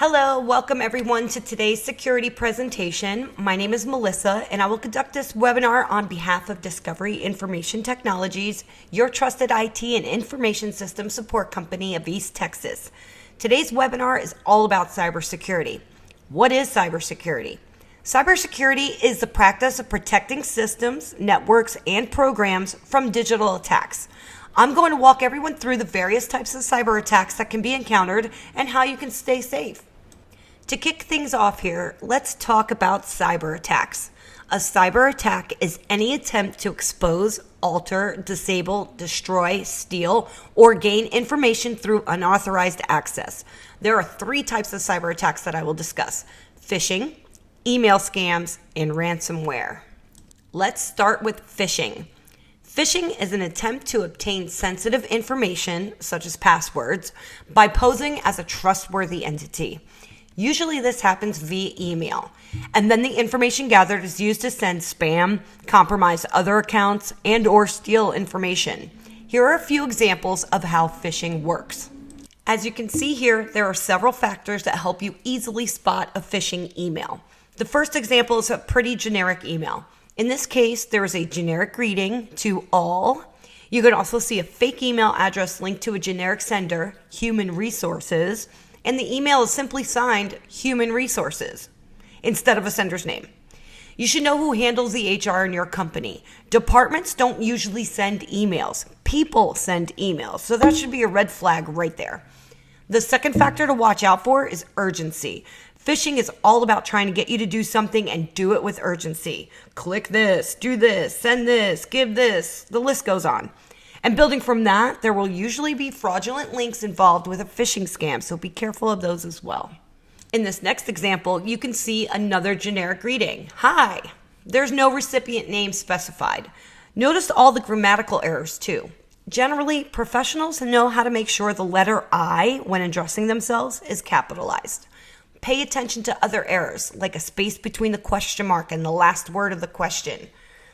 Hello, welcome everyone to today's security presentation. My name is Melissa and I will conduct this webinar on behalf of Discovery Information Technologies, your trusted IT and information system support company of East Texas. Today's webinar is all about cybersecurity. What is cybersecurity? Cybersecurity is the practice of protecting systems, networks, and programs from digital attacks. I'm going to walk everyone through the various types of cyber attacks that can be encountered and how you can stay safe. To kick things off here, let's talk about cyber attacks. A cyber attack is any attempt to expose, alter, disable, destroy, steal, or gain information through unauthorized access. There are three types of cyber attacks that I will discuss: phishing, email scams, and ransomware. Let's start with phishing. Phishing is an attempt to obtain sensitive information, such as passwords, by posing as a trustworthy entity. Usually this happens via email, and then the information gathered is used to send spam, compromise other accounts, and or steal information. Here are a few examples of how phishing works. As you can see here, there are several factors that help you easily spot a phishing email. The first example is a pretty generic email. In this case, there is a generic greeting to all. You can also see a fake email address linked to a generic sender, human resources, and the email is simply signed human resources instead of a sender's name. You should know who handles the HR in your company. Departments don't usually send emails. People send emails. So that should be a red flag right there. The second factor to watch out for is urgency. Phishing is all about trying to get you to do something and do it with urgency. Click this, do this, send this, give this, the list goes on. And building from that, there will usually be fraudulent links involved with a phishing scam, so be careful of those as well. In this next example, you can see another generic greeting. Hi. There's no recipient name specified. Notice all the grammatical errors too. Generally, professionals know how to make sure the letter I, when addressing themselves, is capitalized. Pay attention to other errors, like a space between the question mark and the last word of the question.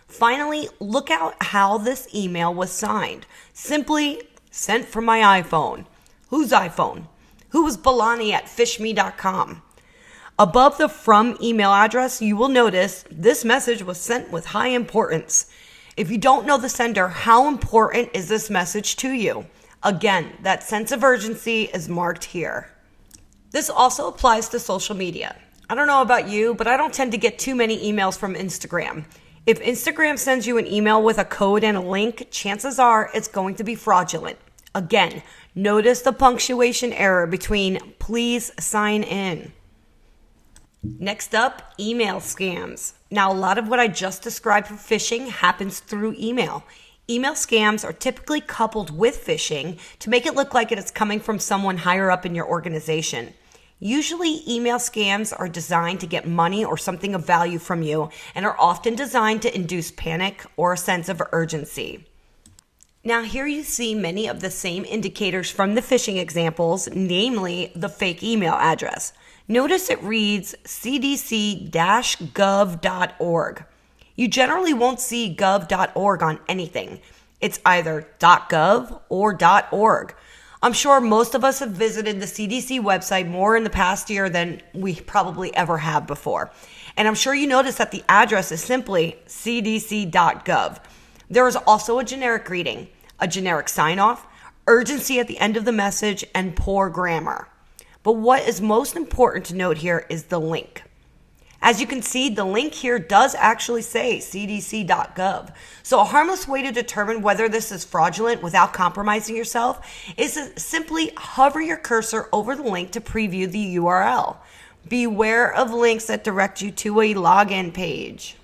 Finally, look out how this email was signed. Simply, sent from my iPhone. Whose iPhone? Who was Balani at fishme.com? Above the from email address, you will notice this message was sent with high importance. If you don't know the sender, how important is this message to you? Again, that sense of urgency is marked here. This also applies to social media. I don't know about you, but I don't tend to get too many emails from Instagram. If Instagram sends you an email with a code and a link, chances are it's going to be fraudulent. Again, notice the punctuation error between please sign in. Next up, email scams. Now, a lot of what I just described for phishing happens through email. Email scams are typically coupled with phishing to make it look like it is coming from someone higher up in your organization. Usually, email scams are designed to get money or something of value from you and are often designed to induce panic or a sense of urgency. Now, here you see many of the same indicators from the phishing examples, namely the fake email address. Notice it reads cdc-gov.org. You generally won't see gov.org on anything. It's either .gov or .org. I'm sure most of us have visited the CDC website more in the past year than we probably ever have before. And I'm sure you notice that the address is simply cdc.gov. There is also a generic greeting, a generic sign-off, urgency at the end of the message, and poor grammar. But what is most important to note here is the link. As you can see, the link here does actually say cdc.gov. So a harmless way to determine whether this is fraudulent without compromising yourself is to simply hover your cursor over the link to preview the URL. Beware of links that direct you to a login page.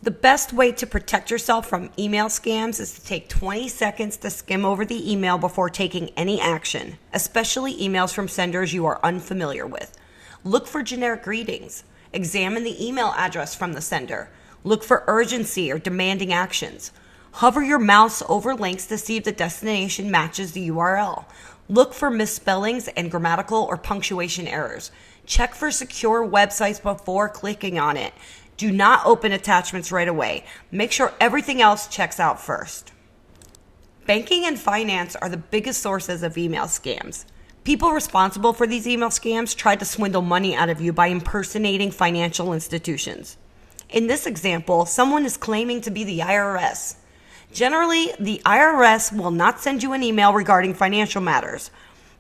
The best way to protect yourself from email scams is to take 20 seconds to skim over the email before taking any action, especially emails from senders you are unfamiliar with. Look for generic greetings. Examine the email address from the sender. Look for urgency or demanding actions. Hover your mouse over links to see if the destination matches the URL. Look for misspellings and grammatical or punctuation errors. Check for secure websites before clicking on it. Do not open attachments right away. Make sure everything else checks out first. Banking and finance are the biggest sources of email scams. People responsible for these email scams try to swindle money out of you by impersonating financial institutions. In this example, someone is claiming to be the IRS. Generally, the IRS will not send you an email regarding financial matters.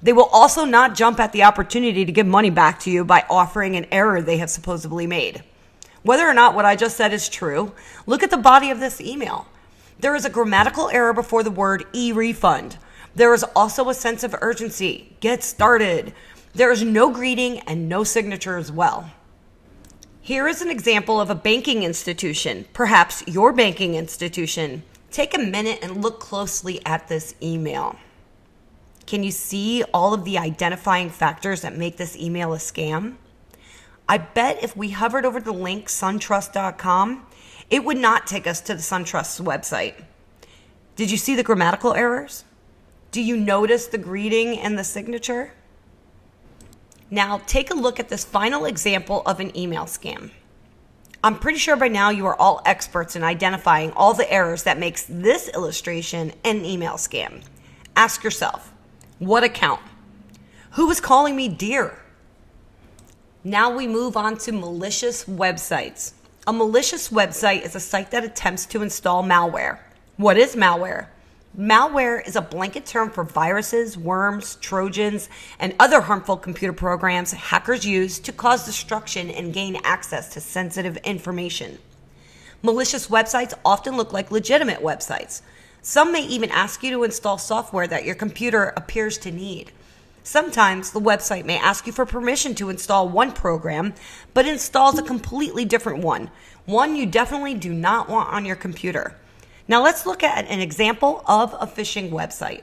They will also not jump at the opportunity to give money back to you by offering an error they have supposedly made. Whether or not what I just said is true, look at the body of this email. There is a grammatical error before the word e-refund. There is also a sense of urgency. Get started. There is no greeting and no signature as well. Here is an example of a banking institution, perhaps your banking institution. Take a minute and look closely at this email. Can you see all of the identifying factors that make this email a scam? I bet if we hovered over the link suntrust.com, it would not take us to the SunTrust's website. Did you see the grammatical errors? Do you notice the greeting and the signature? Now take a look at this final example of an email scam. I'm pretty sure by now you are all experts in identifying all the errors that makes this illustration an email scam. Ask yourself, what account? Who is calling me dear? Now we move on to malicious websites. A malicious website is a site that attempts to install malware. What is malware? Malware is a blanket term for viruses, worms, trojans, and other harmful computer programs hackers use to cause destruction and gain access to sensitive information. Malicious websites often look like legitimate websites. Some may even ask you to install software that your computer appears to need. Sometimes the website may ask you for permission to install one program, but installs a completely different one you definitely do not want on your computer. Now let's look at an example of a phishing website.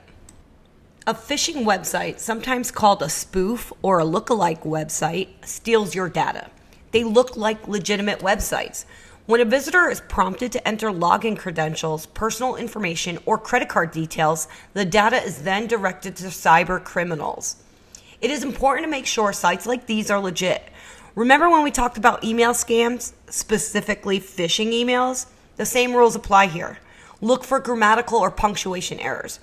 A phishing website, sometimes called a spoof or a lookalike website, steals your data. They look like legitimate websites. When a visitor is prompted to enter login credentials, personal information, or credit card details, the data is then directed to cyber criminals. It is important to make sure sites like these are legit. Remember when we talked about email scams, specifically phishing emails? The same rules apply here. Look for grammatical or punctuation errors.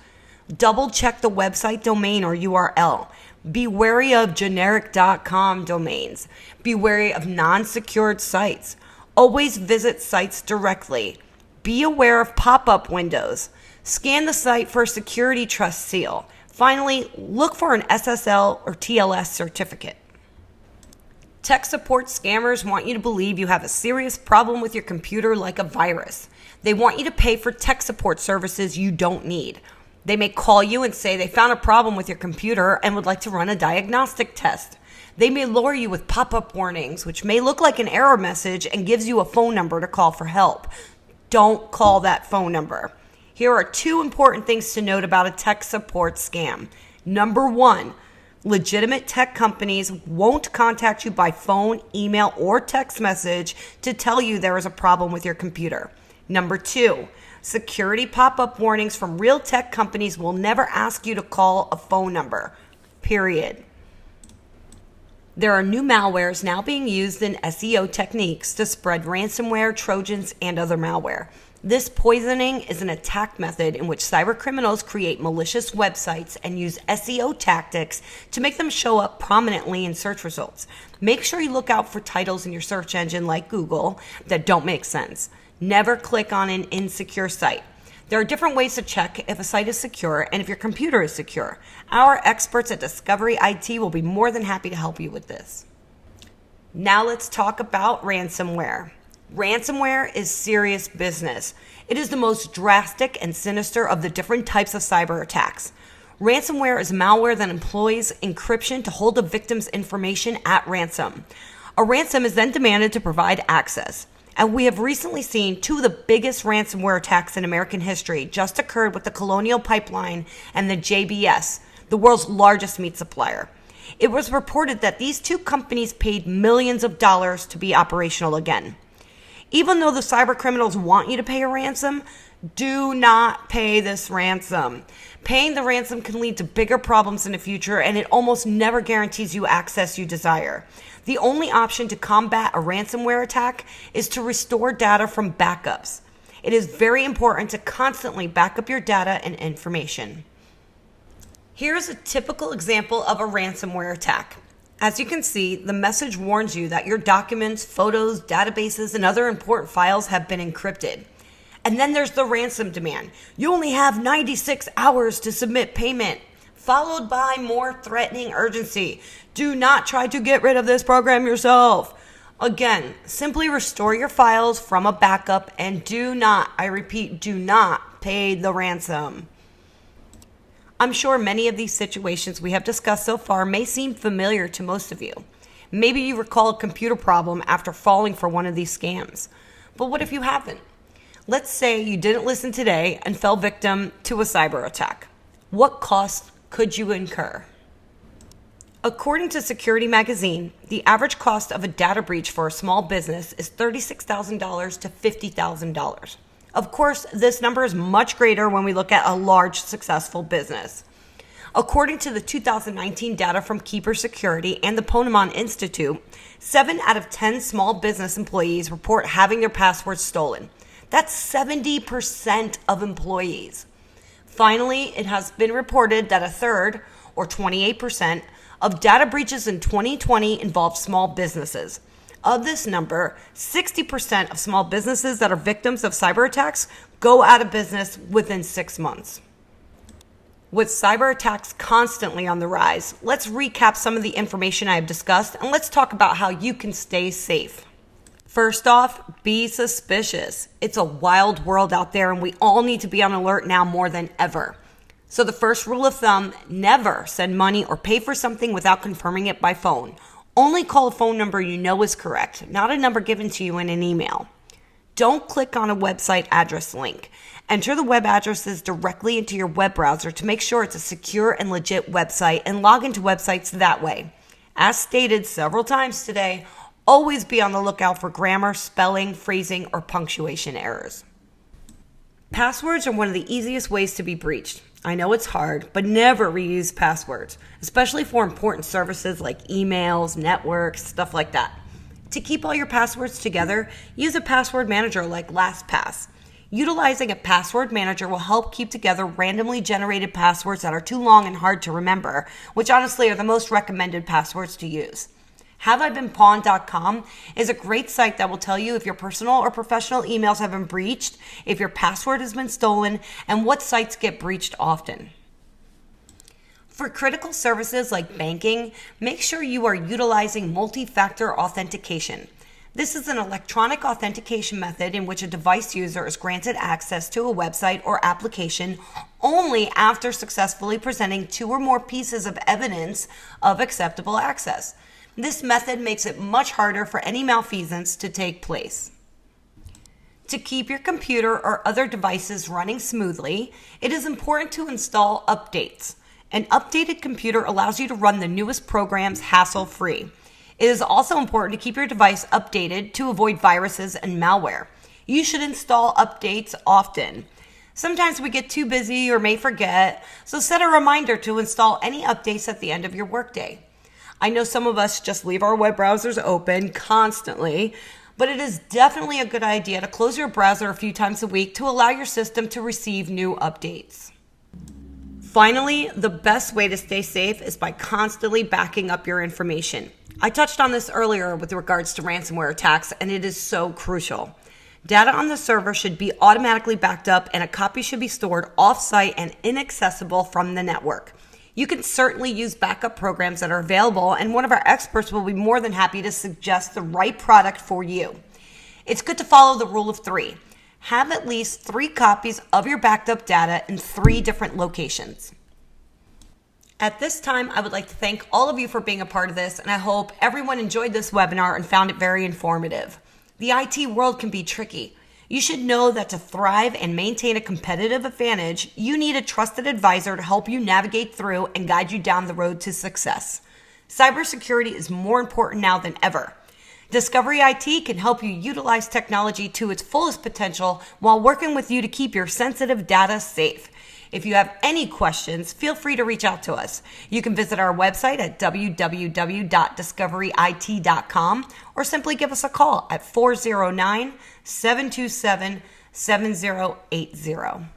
Double check the website domain or URL. Be wary of generic.com domains. Be wary of non-secured sites. Always visit sites directly. Be aware of pop-up windows. Scan the site for a security trust seal. Finally, look for an SSL or TLS certificate. Tech support scammers want you to believe you have a serious problem with your computer like a virus. They want you to pay for tech support services you don't need. They may call you and say they found a problem with your computer and would like to run a diagnostic test. They may lure you with pop-up warnings, which may look like an error message and gives you a phone number to call for help. Don't call that phone number. Here are 2 important things to note about a tech support scam. Number 1, legitimate tech companies won't contact you by phone, email, or text message to tell you there is a problem with your computer. Number 2, security pop-up warnings from real tech companies will never ask you to call a phone number. Period. There are new malwares now being used in SEO techniques to spread ransomware, trojans, and other malware. This poisoning is an attack method in which cyber criminals create malicious websites and use SEO tactics to make them show up prominently in search results. Make sure you look out for titles in your search engine like Google that don't make sense. Never click on an insecure site. There are different ways to check if a site is secure and if your computer is secure. Our experts at Discovery I.T will be more than happy to help you with this. Now let's talk about ransomware. Ransomware is serious business. It is the most drastic and sinister of the different types of cyber attacks. Ransomware is malware that employs encryption to hold a victim's information at ransom. A ransom is then demanded to provide access. And we have recently seen 2 of the biggest ransomware attacks in American history just occurred with the Colonial Pipeline and the JBS, the world's largest meat supplier. It was reported that these 2 companies paid millions of dollars to be operational again. Even though the cyber criminals want you to pay a ransom, do not pay this ransom. Paying the ransom can lead to bigger problems in the future, and it almost never guarantees you access you desire. The only option to combat a ransomware attack is to restore data from backups. It is very important to constantly back up your data and information. Here's a typical example of a ransomware attack. As you can see, the message warns you that your documents, photos, databases, and other important files have been encrypted. And then there's the ransom demand. You only have 96 hours to submit payment, followed by more threatening urgency. Do not try to get rid of this program yourself. Again, simply restore your files from a backup and do not, I repeat, do not pay the ransom. I'm sure many of these situations we have discussed so far may seem familiar to most of you. Maybe you recall a computer problem after falling for one of these scams. But what if you haven't? Let's say you didn't listen today and fell victim to a cyber attack. What costs could you incur? According to Security Magazine, the average cost of a data breach for a small business is $36,000 to $50,000. Of course, this number is much greater when we look at a large, successful business. According to the 2019 data from Cybersecurity and the Ponemon Institute, 7 out of 10 small business employees report having their passwords stolen. That's 70% of employees. Finally, it has been reported that a third, or 28%, of data breaches in 2020 involved small businesses. Of this number, 60% of small businesses that are victims of cyber attacks go out of business within 6 months. With cyber attacks constantly on the rise, let's recap some of the information I have discussed and let's talk about how you can stay safe. First off, be suspicious. It's a wild world out there and we all need to be on alert now more than ever. So the first rule of thumb, never send money or pay for something without confirming it by phone. Only call a phone number you know is correct, not a number given to you in an email. Don't click on a website address link. Enter the web addresses directly into your web browser to make sure it's a secure and legit website and log into websites that way. As stated several times today, always be on the lookout for grammar, spelling, phrasing, or punctuation errors. Passwords are one of the easiest ways to be breached. I know it's hard, but never reuse passwords, especially for important services like emails, networks, stuff like that. To keep all your passwords together, use a password manager like LastPass. Utilizing a password manager will help keep together randomly generated passwords that are too long and hard to remember, which honestly are the most recommended passwords to use. HaveIBeenPwned.com is a great site that will tell you if your personal or professional emails have been breached, if your password has been stolen, and what sites get breached often. For critical services like banking, make sure you are utilizing multi-factor authentication. This is an electronic authentication method in which a device user is granted access to a website or application only after successfully presenting 2 or more pieces of evidence of acceptable access. This method makes it much harder for any malfeasance to take place. To keep your computer or other devices running smoothly, it is important to install updates. An updated computer allows you to run the newest programs hassle-free. It is also important to keep your device updated to avoid viruses and malware. You should install updates often. Sometimes we get too busy or may forget, so set a reminder to install any updates at the end of your workday. I know some of us just leave our web browsers open constantly, but it is definitely a good idea to close your browser a few times a week to allow your system to receive new updates. Finally, the best way to stay safe is by constantly backing up your information. I touched on this earlier with regards to ransomware attacks, and it is so crucial. Data on the server should be automatically backed up, and a copy should be stored off-site and inaccessible from the network. You can certainly use backup programs that are available, and one of our experts will be more than happy to suggest the right product for you. It's good to follow the rule of 3. Have at least 3 copies of your backed up data in 3 different locations. At this time, I would like to thank all of you for being a part of this, and I hope everyone enjoyed this webinar and found it very informative. The IT world can be tricky. You should know that to thrive and maintain a competitive advantage, you need a trusted advisor to help you navigate through and guide you down the road to success. Cybersecurity is more important now than ever. Discovery I.T can help you utilize technology to its fullest potential while working with you to keep your sensitive data safe. If you have any questions, feel free to reach out to us. You can visit our website at www.discoveryit.com or simply give us a call at 409-727-7080.